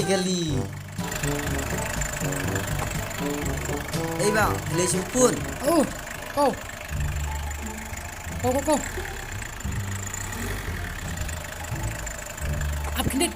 kali. Bang, boleh sempun. Oh, kau. Apa kena?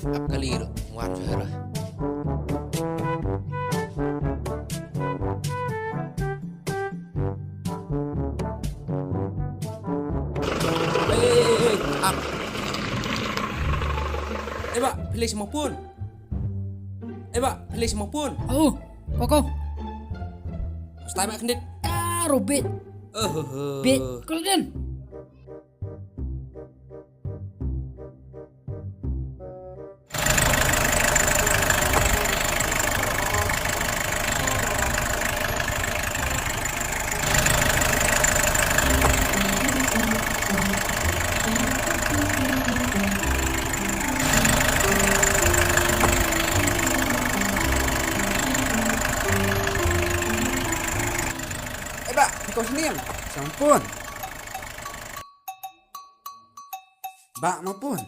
Apa kali itu? Muat Fahra. Up. Pak, pilih semua pun. Pak, pilih semua pun. Oh, kau. Setelah mak kendit. Robert. Bet, kau dan. Pak, kau sendiri. Sampun. Pak, maupun.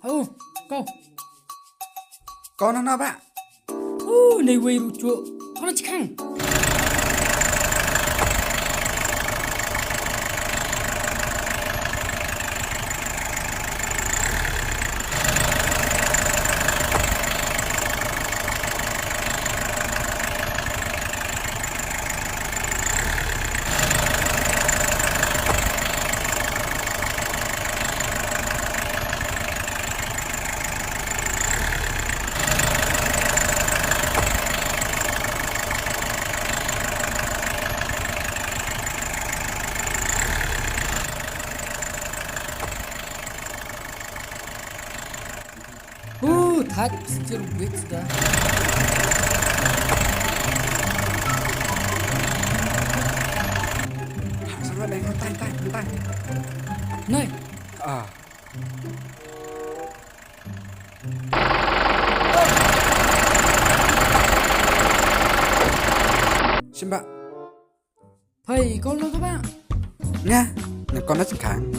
Oh, kau. Kau nak Pak? Oh, lewai rujuk. Kau nak cikang. Thật, chưa biết đã. Sao đây? Tay. Này. Xin Pak. Thầy con luôn các bạn. Nha, con nó kháng.